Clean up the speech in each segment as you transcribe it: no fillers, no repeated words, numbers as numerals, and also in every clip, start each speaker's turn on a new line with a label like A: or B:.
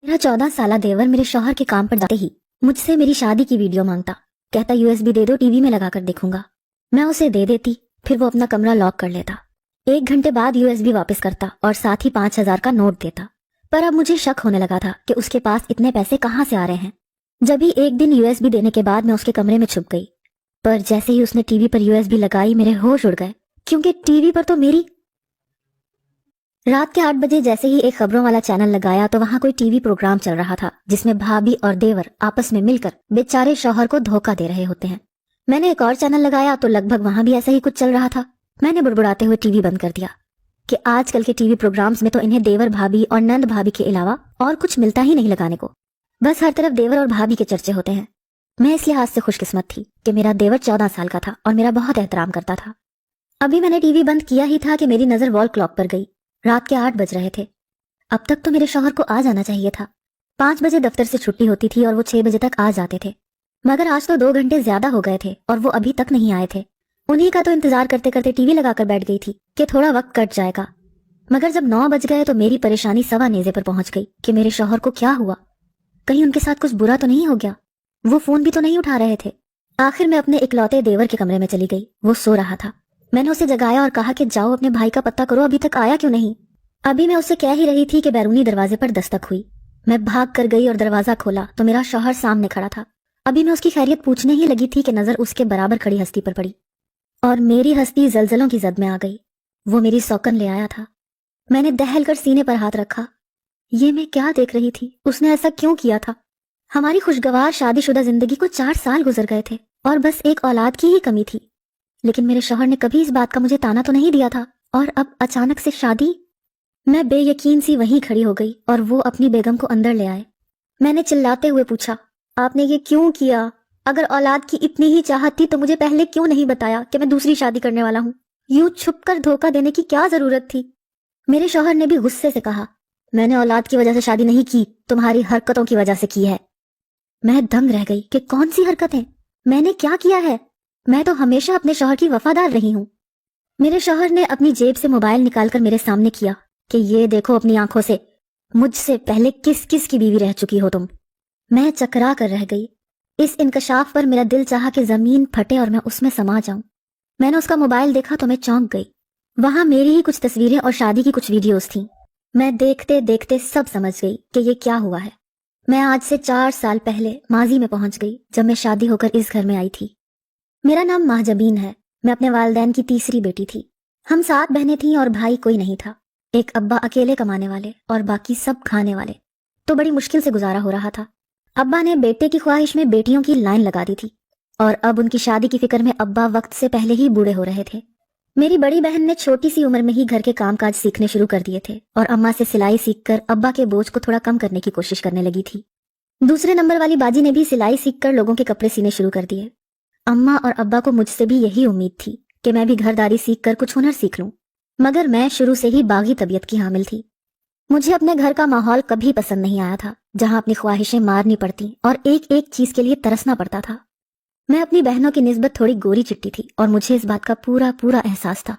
A: मेरा 14 साला देवर मेरे शौहर के काम पर जाते ही मुझसे मेरी शादी की वीडियो मांगता। कहता यूएसबी दे दो, टीवी में लगाकर देखूंगा। मैं उसे दे देती, फिर वो अपना कमरा लॉक कर लेता। 1 घंटे बाद यूएसबी वापस करता और साथ ही 5,000 का नोट देता। पर अब मुझे शक होने लगा था कि उसके पास इतने पैसे कहाँ से आ रहे हैं। जब ही एक दिन यूएसबी देने के बाद मैं उसके कमरे में छुप गई, पर जैसे ही उसने टीवी पर यूएसबी लगाई मेरे होश उड़ गए, क्योंकि टीवी पर तो मेरी रात के 8 बजे जैसे ही एक खबरों वाला चैनल लगाया तो वहाँ कोई टीवी प्रोग्राम चल रहा था जिसमें भाभी और देवर आपस में मिलकर बेचारे शौहर को धोखा दे रहे होते हैं। मैंने एक और चैनल लगाया तो लगभग वहाँ भी ऐसा ही कुछ चल रहा था। मैंने बुड़बुड़ाते हुए टीवी बंद कर दिया कि आजकल के टीवी प्रोग्राम्स में तो इन्हें देवर भाभी और नंद भाभी के अलावा और कुछ मिलता ही नहीं लगाने को, बस हर तरफ देवर और भाभी के चर्चे होते हैं। मैं इस लिहाज से खुशकिस्मत थी कि मेरा देवर 14 साल का था और मेरा बहुत एहतराम करता था। अभी मैंने टीवी बंद किया ही था कि मेरी नजर वॉल क्लॉक पर गई। रात के 8 बज रहे थे। अब तक तो मेरे शौहर को आ जाना चाहिए था। 5 बजे दफ्तर से छुट्टी होती थी और वो 6 बजे तक आ जाते थे, मगर आज तो 2 घंटे ज्यादा हो गए थे और वो अभी तक नहीं आए थे। उन्हीं का तो इंतजार करते करते टीवी लगाकर बैठ गई थी कि थोड़ा वक्त कट जाएगा। मगर जब 9 बज गए तो मेरी परेशानी सवा नेजे पर पहुंच गई कि मेरे शौहर को क्या हुआ। कहीं उनके साथ कुछ बुरा तो नहीं हो गया। वो फोन भी तो नहीं उठा रहे थे। आखिर मैं अपने इकलौते देवर के कमरे में चली गई। वो सो रहा था। मैंने उसे जगाया और कहा कि जाओ अपने भाई का पत्ता करो, अभी तक आया क्यों नहीं। अभी मैं उससे कह ही रही थी कि बैरूनी दरवाजे पर दस्तक हुई। मैं भाग कर गई और दरवाजा खोला तो मेरा शौहर सामने खड़ा था। अभी मैं उसकी खैरियत पूछने ही लगी थी कि नजर उसके बराबर खड़ी हस्ती पर पड़ी और मेरी हस्ती जलजलों की जद में आ गई। वो मेरी सौकन ले आया था। मैंने दहल कर सीने पर हाथ रखा। ये मैं क्या देख रही थी? उसने ऐसा क्यों किया था? हमारी खुशगवार शादीशुदा जिंदगी को 4 साल गुजर गए थे और बस एक औलाद की ही कमी थी। लेकिन मेरे शौहर ने कभी इस बात का मुझे ताना तो नहीं दिया था और अब अचानक से शादी। मैं बेयकीन सी वहीं खड़ी हो गई और वो अपनी बेगम को अंदर ले आए। मैंने चिल्लाते हुए पूछा, आपने ये क्यों किया? अगर औलाद की इतनी ही चाहत थी तो मुझे पहले क्यों नहीं बताया कि मैं दूसरी शादी करने वाला हूँ? यूं छुपकर धोखा देने की क्या जरूरत थी? मेरे शौहर ने भी गुस्से से कहा, मैंने औलाद की वजह से शादी नहीं की, तुम्हारी हरकतों की वजह से की है। मैं दंग रह गई कि कौन सी हरकतें? मैंने क्या किया है? मैं तो हमेशा अपने शौहर की वफादार रही हूँ। मेरे शौहर ने अपनी जेब से मोबाइल निकालकर मेरे सामने किया कि ये देखो अपनी आंखों से, मुझसे पहले किस किस की बीवी रह चुकी हो तुम। मैं चकरा कर रह गई। इस इंकशाफ पर मेरा दिल चाहा कि जमीन फटे और मैं उसमें समा जाऊं। मैंने उसका मोबाइल देखा तो मैं चौंक गई। वहां मेरी ही कुछ तस्वीरें और शादी की कुछ वीडियोस थीं। मैं देखते देखते सब समझ गई कि ये क्या हुआ है। मैं आज से 4 साल पहले माजी में पहुंच गई जब मैं शादी होकर इस घर में आई थी। मेरा नाम महजबीन है। मैं अपने वालिदैन की तीसरी बेटी थी। हम 7 बहनें थीं और भाई कोई नहीं था। एक अब्बा अकेले कमाने वाले और बाकी सब खाने वाले। तो बड़ी मुश्किल से गुजारा हो रहा था। अब्बा ने बेटे की ख्वाहिश में बेटियों की लाइन लगा दी थी और अब उनकी शादी की फिक्र में अब्बा वक्त से पहले ही बूढ़े हो रहे थे। मेरी बड़ी बहन ने छोटी सी उम्र में ही घर के कामकाज सीखने शुरू कर दिए थे और अम्मा से सिलाई सीखकर अब्बा के बोझ को थोड़ा कम करने की कोशिश करने लगी थी। दूसरे नंबर वाली बाजी ने भी सिलाई सीखकर लोगों के कपड़े सीने शुरू कर दिए। अम्मा और अब्बा को मुझसे भी यही उम्मीद थी कि मैं भी घरदारी सीखकर कुछ हुनर सीख लूं, मगर मैं शुरू से ही बागी तबीयत की हामिल थी। मुझे अपने घर का माहौल कभी पसंद नहीं आया था, जहां अपनी ख्वाहिशें मारनी पड़ती और एक एक चीज के लिए तरसना पड़ता था। मैं अपनी बहनों की निस्बत थोड़ी गोरी चिट्टी थी और मुझे इस बात का पूरा पूरा एहसास था।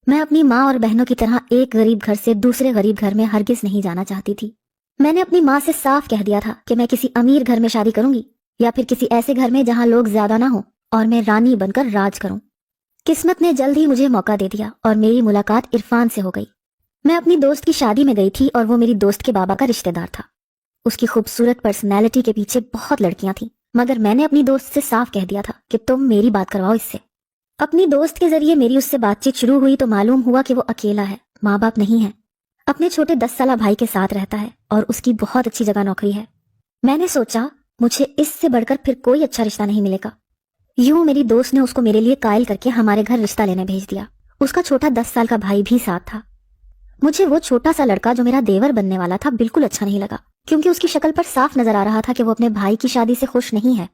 A: मैं अपनी माँ और बहनों की तरह एक गरीब घर से दूसरे गरीब घर में हरगिज नहीं जाना चाहती थी। मैंने अपनी माँ से साफ कह दिया था कि मैं किसी अमीर घर में शादी करूंगी या फिर किसी ऐसे घर में जहां लोग ज्यादा ना हो और मैं रानी बनकर राज करूं। किस्मत ने जल्द ही मुझे मौका दे दिया और मेरी मुलाकात इरफान से हो गई। मैं अपनी दोस्त की शादी में गई थी और वो मेरी दोस्त के बाबा का रिश्तेदार था। उसकी खूबसूरत पर्सनैलिटी के पीछे बहुत लड़कियां थीं, मगर मैंने अपनी दोस्त से साफ कह दिया था कि तुम मेरी बात करवाओ इससे। अपनी दोस्त के जरिए मेरी उससे बातचीत शुरू हुई तो मालूम हुआ कि वो अकेला है, माँ बाप नहीं है, अपने छोटे 10 साला भाई के साथ रहता है और उसकी बहुत अच्छी जगह नौकरी है। मैंने सोचा मुझे इससे बढ़कर फिर कोई अच्छा रिश्ता नहीं मिलेगा। यूं मेरी दोस्त ने उसको मेरे लिए कायल करके हमारे घर रिश्ता लेने भेज दिया। उसका छोटा 10 साल का भाई भी साथ था। मुझे वो छोटा सा लड़का जो मेरा देवर बनने वाला था बिल्कुल अच्छा नहीं लगा, क्योंकि उसकी शक्ल पर साफ नजर आ रहा था कि वो अपने भाई की शादी से खुश नहीं है।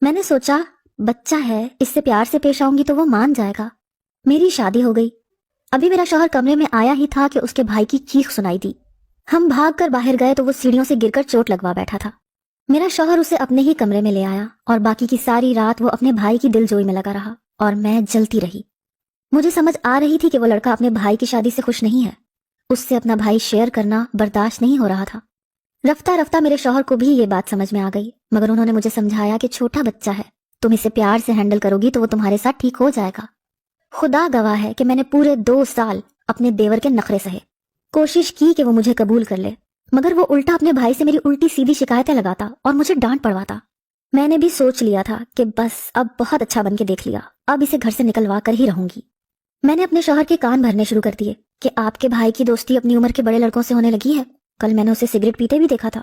A: मैंने सोचा बच्चा है, इससे प्यार से पेश आऊंगी तो वो मान जाएगा। मेरी शादी हो गई। अभी मेरा शौहर कमरे में आया ही था कि उसके भाई की चीख सुनाई दी। हम भाग कर बाहर गए तो वो सीढ़ियों से गिरकर चोट लगवा बैठा था। मेरा शौहर उसे अपने ही कमरे में ले आया और बाकी की सारी रात वो अपने भाई की दिलजोई में लगा रहा और मैं जलती रही। मुझे समझ आ रही थी कि वो लड़का अपने भाई की शादी से खुश नहीं है। उससे अपना भाई शेयर करना बर्दाश्त नहीं हो रहा था। रफ्ता रफ्ता मेरे शौहर को भी ये बात समझ में आ गई, मगर उन्होंने मुझे समझाया कि छोटा बच्चा है, तुम इसे प्यार से हैंडल करोगी तो वो तुम्हारे साथ ठीक हो जाएगा। खुदा गवाह है कि मैंने पूरे 2 साल अपने देवर के नखरे सहे, कोशिश की कि वो मुझे कबूल कर ले, मगर वो उल्टा अपने भाई से मेरी उल्टी सीधी शिकायतें लगाता और मुझे डांट पड़वाता। मैंने भी सोच लिया था कि बस अब बहुत अच्छा बन के देख लिया, अब इसे घर से निकलवा कर ही रहूंगी। मैंने अपने शौहर के कान भरने शुरू कर दिए कि आपके भाई की दोस्ती अपनी उम्र के बड़े लड़कों से होने लगी है। कल मैंने उसे सिगरेट पीते भी देखा था।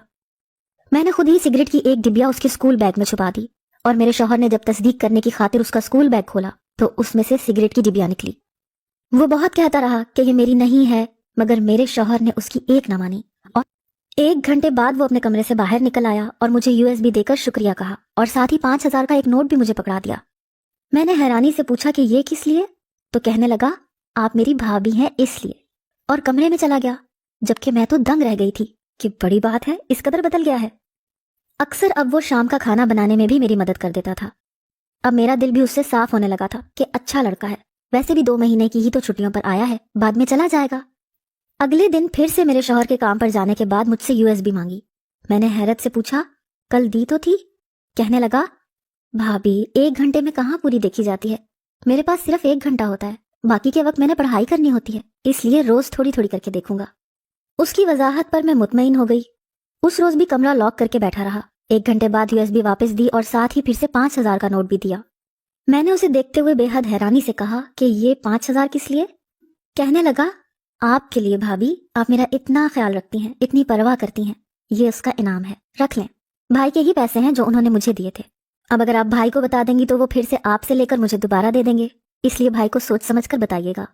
A: मैंने खुद ही सिगरेट की एक डिबिया उसके स्कूल बैग में छुपा दी और मेरे शौहर ने जब तस्दीक करने की खातिर उसका स्कूल बैग खोला तो उसमें से सिगरेट की डिबिया निकली। वो बहुत कहता रहा कि ये मेरी नहीं है, मगर मेरे शौहर ने उसकी एक ना मानी और 1 घंटे बाद वो अपने कमरे से बाहर निकल आया और मुझे यूएसबी देकर शुक्रिया कहा और साथ ही 5,000 का एक नोट भी मुझे पकड़ा दिया। मैंने हैरानी से पूछा कि ये किस लिए, तो कहने लगा आप मेरी भाभी हैं इसलिए, और कमरे में चला गया। जबकि मैं तो दंग रह गई थी कि बड़ी बात है, इस कदर बदल गया है। अक्सर अब वो शाम का खाना बनाने में भी मेरी मदद कर देता था। अब मेरा दिल भी उससे साफ होने लगा था कि अच्छा लड़का है, वैसे भी 2 महीने की ही तो छुट्टियों पर आया है, बाद में चला जाएगा। अगले दिन फिर से मेरे शौहर के काम पर जाने के बाद मुझसे यूएसबी मांगी। मैंने हैरत से पूछा कल दी तो थी। कहने लगा भाभी 1 घंटे में कहाँ पूरी देखी जाती है, मेरे पास सिर्फ 1 घंटा होता है, बाकी के वक्त मैंने पढ़ाई करनी होती है, इसलिए रोज थोड़ी थोड़ी करके देखूंगा। उसकी वजाहत पर मैं मुतमईन हो गई। उस रोज भी कमरा लॉक करके बैठा रहा। 1 घंटे बाद यूएसबी वापस दी और साथ ही फिर से 5,000 का नोट भी दिया। मैंने उसे देखते हुए बेहद हैरानी से कहा कि ये 5,000 किस लिए? कहने लगा आपके लिए भाभी, आप मेरा इतना ख्याल रखती हैं, इतनी परवाह करती हैं, ये उसका इनाम है, रख लें। भाई के ही पैसे हैं जो उन्होंने मुझे दिए थे। अब अगर आप भाई को बता देंगी तो वो फिर से आपसे लेकर मुझे दोबारा दे देंगे, इसलिए भाई को सोच समझ कर बताइएगा।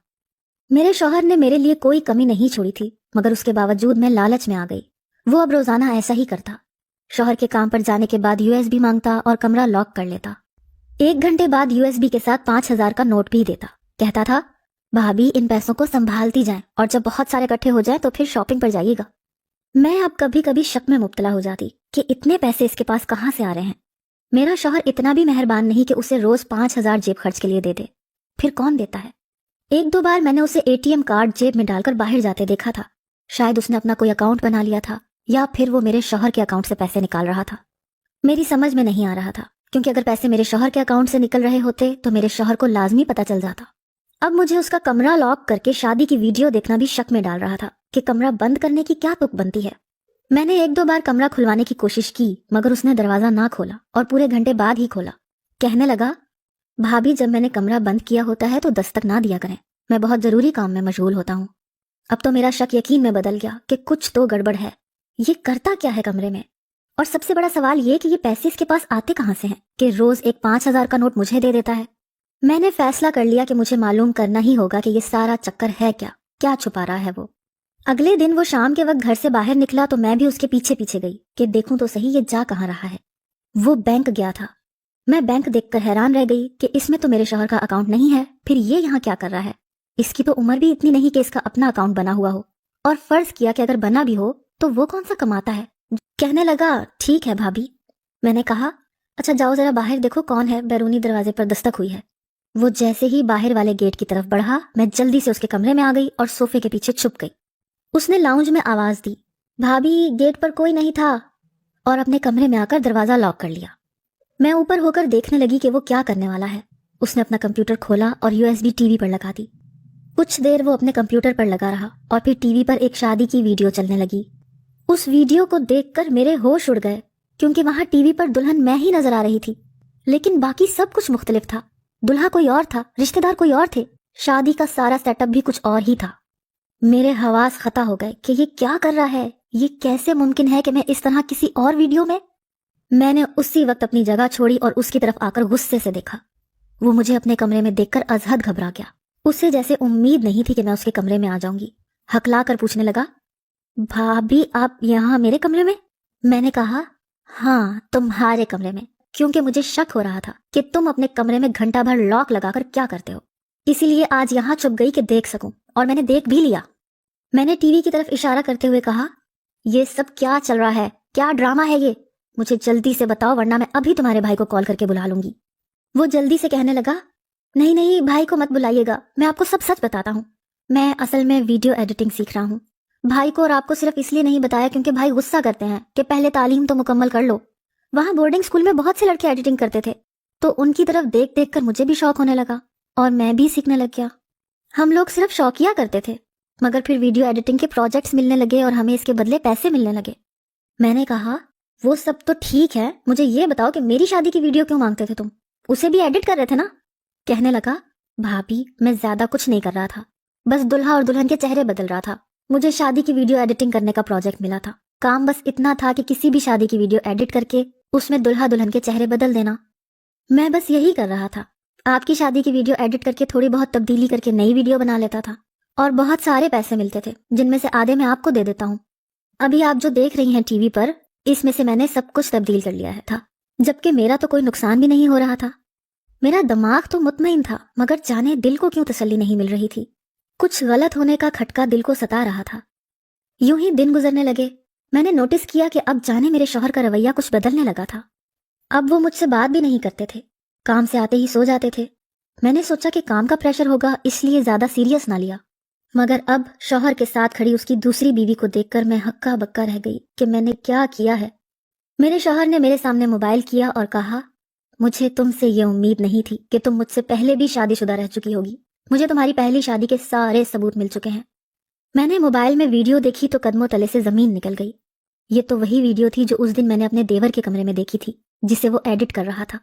A: मेरे शौहर ने मेरे लिए कोई कमी नहीं छोड़ी थी, मगर उसके बावजूद मैं लालच में आ गई। वो अब रोजाना ऐसा ही करता। शौहर के काम पर जाने के बाद यूएसबी मांगता और कमरा लॉक कर लेता। 1 घंटे बाद यूएसबी के साथ 5,000 का नोट भी देता। कहता था भाभी इन पैसों को संभालती जाएं और जब बहुत सारे इकट्ठे हो जाएं तो फिर शॉपिंग पर जाइएगा। मैं अब कभी कभी शक में मुब्तला हो जाती कि इतने पैसे इसके पास कहाँ से आ रहे हैं। मेरा शौहर इतना भी मेहरबान नहीं कि उसे रोज 5,000 जेब खर्च के लिए दे दे, फिर कौन देता है। 1-2 बार मैंने उसे एटीएम कार्ड जेब में डालकर बाहर जाते देखा था। शायद उसने अपना कोई अकाउंट बना लिया था या फिर वो मेरे शौहर के अकाउंट से पैसे निकाल रहा था। मेरी समझ में नहीं आ रहा था, क्योंकि अगर पैसे मेरे शौहर के अकाउंट से निकल रहे होते तो मेरे शौहर को लाजमी पता चल जाता। अब मुझे उसका कमरा लॉक करके शादी की वीडियो देखना भी शक में डाल रहा था कि कमरा बंद करने की क्या तुक बनती है। मैंने 1-2 बार कमरा खुलवाने की कोशिश की, मगर उसने दरवाजा ना खोला और पूरे घंटे बाद ही खोला। कहने लगा भाभी जब मैंने कमरा बंद किया होता है तो दस्तक ना दिया करें, मैं बहुत जरूरी काम में मशगूल होता हूँ। अब तो मेरा शक यकीन में बदल गया कि कुछ तो गड़बड़ है। ये करता क्या है कमरे में? और सबसे बड़ा सवाल ये कि ये पैसे इसके पास आते कहाँ से हैं कि रोज एक 5,000 का नोट मुझे दे देता है। मैंने फैसला कर लिया कि मुझे मालूम करना ही होगा कि ये सारा चक्कर है क्या छुपा रहा है वो। अगले दिन वो शाम के वक्त घर से बाहर निकला तो मैं भी उसके पीछे पीछे गई कि देखूं तो सही ये जा कहाँ रहा है। वो बैंक गया था। मैं बैंक देखकर हैरान रह गई कि इसमें तो मेरे शौहर का अकाउंट नहीं है, फिर ये यहाँ क्या कर रहा है। इसकी तो उम्र भी इतनी नहीं कि इसका अपना अकाउंट बना हुआ हो, और फर्ज किया कि अगर बना भी हो तो वो कौन सा कमाता है। कहने लगा ठीक है भाभी। मैंने कहा अच्छा जाओ जरा बाहर देखो कौन है, बैरूनी दरवाजे पर दस्तक हुई है। वो जैसे ही बाहर वाले गेट की तरफ बढ़ा, मैं जल्दी से उसके कमरे में आ गई और सोफे के पीछे छुप गई। उसने लाउंज में आवाज दी, भाभी गेट पर कोई नहीं था, और अपने कमरे में आकर दरवाजा लॉक कर लिया। मैं ऊपर होकर देखने लगी कि वो क्या करने वाला है। उसने अपना कंप्यूटर खोला और यूएसबी टीवी पर लगा दी। कुछ देर वो अपने कंप्यूटर पर लगा रहा और फिर टीवी पर एक शादी की वीडियो चलने लगी। उस वीडियो को देखकर मेरे होश उड़ गए, क्योंकि वहां टीवी पर दुल्हन मैं ही नजर आ रही थी, लेकिन बाकी सब कुछ मुख्तलिफ था। दुल्हा कोई और था, रिश्तेदार कोई और थे, शादी का सारा सेटअप भी कुछ और ही था। मेरे हवास खता हो गए कि ये क्या कर रहा है, ये कैसे मुमकिन है कि मैं इस तरह किसी और वीडियो में। मैंने उसी वक्त अपनी जगह छोड़ी और उसकी तरफ आकर गुस्से से देखा। वो मुझे अपने कमरे में देखकर अजहद घबरा गया। उससे जैसे उम्मीद नहीं थी कि मैं उसके कमरे में आ जाऊंगी। हकला कर पूछने लगा, भाभी आप यहाँ मेरे कमरे में? मैंने कहा हाँ तुम्हारे कमरे में, क्योंकि मुझे शक हो रहा था कि तुम अपने कमरे में घंटा भर लॉक लगाकर क्या करते हो, इसीलिए आज यहाँ छुप गई कि देख सकूं, और मैंने देख भी लिया। मैंने टीवी की तरफ इशारा करते हुए कहा, ये सब क्या चल रहा है, क्या ड्रामा है ये? मुझे जल्दी से बताओ वरना मैं अभी तुम्हारे भाई को कॉल करके बुला लूंगी। वो जल्दी से कहने लगा, नहीं नहीं भाई को मत बुलाइएगा, मैं आपको सब सच बताता हूँ। मैं असल में वीडियो एडिटिंग सीख रहा हूँ, भाई को और आपको सिर्फ इसलिए नहीं बताया क्योंकि भाई गुस्सा करते हैं कि पहले तालीम तो मुकम्मल कर लो। वहाँ बोर्डिंग स्कूल में बहुत से लड़के एडिटिंग करते थे, तो उनकी तरफ देख देख कर मुझे भी शौक होने लगा और मैं भी सीखने लग गया। हम लोग सिर्फ शौकिया करते थे, मगर फिर वीडियो एडिटिंग के प्रोजेक्ट्स मिलने लगे और हमें इसके बदले पैसे मिलने लगे। मैंने कहा, वो सब तो ठीक है, मुझे ये बताओ कि मेरी शादी की वीडियो क्यों मांगते थे तुम? उसे भी एडिट कर रहे थे ना? कहने लगा, भाभी मैं ज्यादा कुछ नहीं कर रहा था, बस दुल्हा और दुल्हन के चेहरे बदल रहा था। मुझे शादी की वीडियो एडिटिंग करने का प्रोजेक्ट मिला था। काम बस इतना था कि किसी भी शादी की वीडियो एडिट करके उसमें दुल्हा दुल्हन के चेहरे बदल देना। मैं बस यही कर रहा था। आपकी शादी की वीडियो एडिट करके थोड़ी बहुत तब्दीली करके नई वीडियो बना लेता था और बहुत सारे पैसे मिलते थे, जिनमें से आधे मैं आपको दे देता हूँ। अभी आप जो देख रही हैं टीवी पर, इसमें से मैंने सब कुछ तब्दील कर लिया है था, जबकि मेरा तो कोई नुकसान भी नहीं हो रहा था। मेरा दिमाग तो मुतमईन था, मगर जाने दिल को क्यों तसल्ली नहीं मिल रही थी। कुछ गलत होने का खटका दिल को सता रहा था। यूं ही दिन गुजरने लगे। मैंने नोटिस किया कि अब जाने मेरे शौहर का रवैया कुछ बदलने लगा था। अब वो मुझसे बात भी नहीं करते थे, काम से आते ही सो जाते थे। मैंने सोचा कि काम का प्रेशर होगा, इसलिए ज्यादा सीरियस ना लिया, मगर अब शौहर के साथ खड़ी उसकी दूसरी बीवी को देखकर मैं हक्का बक्का रह गई कि मैंने क्या किया है। मेरे शौहर ने मेरे सामने मोबाइल किया और कहा, मुझे तुमसे ये उम्मीद नहीं थी कि तुम मुझसे पहले भी शादीशुदा रह चुकी होगी। मुझे तुम्हारी पहली शादी के सारे सबूत मिल चुके हैं। मैंने मोबाइल में वीडियो देखी तो कदमों तले से जमीन निकल गई। ये तो वही वीडियो थी जो उस दिन मैंने अपने देवर के कमरे में देखी थी, जिसे वो एडिट कर रहा था।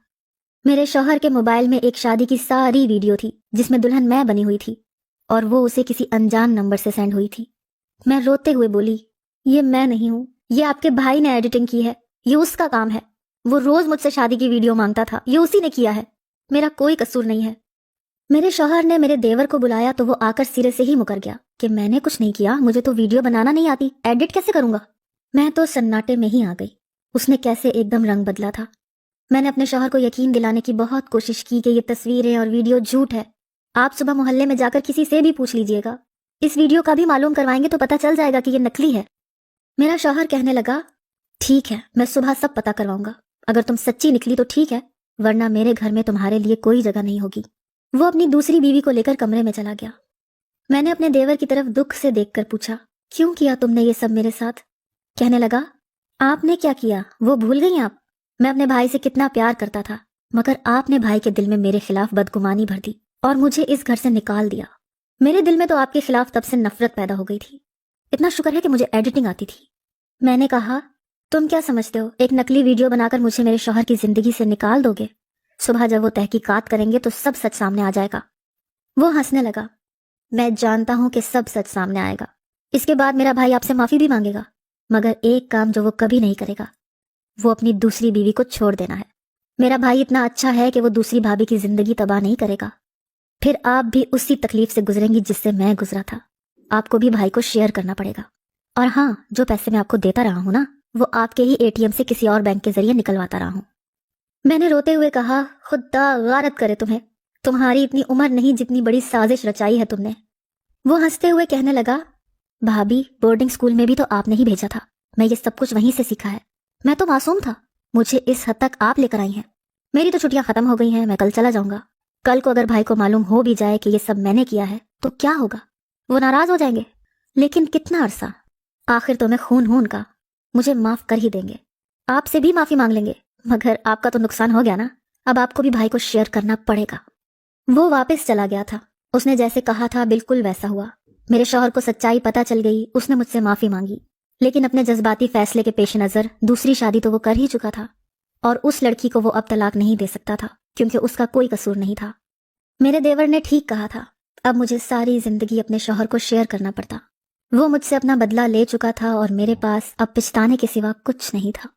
A: मेरे शौहर के मोबाइल में एक शादी की सारी वीडियो थी जिसमें दुल्हन मैं बनी हुई थी और वो उसे किसी अनजान नंबर से सेंड हुई थी। मैं रोते हुए बोली, ये मैं नहीं हूं, ये आपके भाई ने एडिटिंग की है, ये उसका काम है। वो रोज मुझसे शादी की वीडियो मांगता था, ये उसी ने किया है, मेरा कोई कसूर नहीं है। मेरे शौहर ने मेरे देवर को बुलाया तो वो आकर सिरे से ही मुकर गया कि मैंने कुछ नहीं किया, मुझे तो वीडियो बनाना नहीं आती, एडिट कैसे करूंगा। मैं तो सन्नाटे में ही आ गई। उसने कैसे एकदम रंग बदला था। मैंने अपने शौहर को यकीन दिलाने की बहुत कोशिश की कि ये तस्वीरें और वीडियो झूठ है। आप सुबह मोहल्ले में जाकर किसी से भी पूछ लीजिएगा, इस वीडियो का भी मालूम करवाएंगे तो पता चल जाएगा कि ये नकली है। मेरा शौहर कहने लगा, ठीक है, मैं सुबह सब पता करवाऊंगा। अगर तुम सच्ची निकली तो ठीक है, वरना मेरे घर में तुम्हारे लिए कोई जगह नहीं होगी। वो अपनी दूसरी बीवी को लेकर कमरे में चला गया। मैंने अपने देवर की तरफ दुख से देखकर पूछा, क्यों किया तुमने ये सब मेरे साथ? कहने लगा, आपने क्या किया वो भूल गई आप? मैं अपने भाई से कितना प्यार करता था, मगर आपने भाई के दिल में मेरे खिलाफ बदगुमानी भर दी और मुझे इस घर से निकाल दिया। मेरे दिल में तो आपके खिलाफ तब से नफरत पैदा हो गई थी। इतना शुक्र है कि मुझे एडिटिंग आती थी। मैंने कहा, तुम क्या समझते हो, एक नकली वीडियो बनाकर मुझे मेरे शौहर की जिंदगी से निकाल दोगे? सुबह जब वो तहकीकात करेंगे तो सब सच सामने आ जाएगा। वो हंसने लगा, मैं जानता हूं कि सब सच सामने आएगा। इसके बाद मेरा भाई आपसे माफी भी मांगेगा, मगर एक काम जो वो कभी नहीं करेगा, वो अपनी दूसरी बीवी को छोड़ देना है। मेरा भाई इतना अच्छा है कि वो दूसरी भाभी की जिंदगी तबाह नहीं करेगा। फिर आप भी उसी तकलीफ से गुजरेंगी जिससे मैं गुजरा था। आपको भी भाई को शेयर करना पड़ेगा। और हाँ, जो पैसे मैं आपको देता रहा हूं ना, वो आपके ही एटीएम से किसी और बैंक के जरिए निकलवाता रहा हूं। मैंने रोते हुए कहा, खुदा गारत करे तुम्हें, तुम्हारी इतनी उम्र नहीं जितनी बड़ी साजिश रचाई है तुमने। वो हंसते हुए कहने लगा, भाभी बोर्डिंग स्कूल में भी तो आपने ही भेजा था, मैं ये सब कुछ वहीं से सीखा है। मैं तो मासूम था, मुझे इस हद तक आप लेकर आई हैं। मेरी तो छुट्टियां खत्म हो गई हैं, मैं कल चला जाऊंगा। कल को अगर भाई को मालूम हो भी जाए कि ये सब मैंने किया है तो क्या होगा? वो नाराज हो जाएंगे, लेकिन कितना अरसा? आखिर तो मैं खून हूं उनका, मुझे माफ कर ही देंगे। आपसे भी माफी मांग लेंगे, मगर आपका तो नुकसान हो गया ना, अब आपको भी भाई को शेयर करना पड़ेगा। वो वापस चला गया था। उसने जैसे कहा था बिल्कुल वैसा हुआ। मेरे शौहर को सच्चाई पता चल गई, उसने मुझसे माफी मांगी, लेकिन अपने जज्बाती फैसले के पेश नजर दूसरी शादी तो वो कर ही चुका था और उस लड़की को वो अब तलाक नहीं दे सकता था क्योंकि उसका कोई कसूर नहीं था। मेरे देवर ने ठीक कहा था, अब मुझे सारी जिंदगी अपने शौहर को शेयर करना पड़ता। वो मुझसे अपना बदला ले चुका था और मेरे पास अब पछताने के सिवा कुछ नहीं था।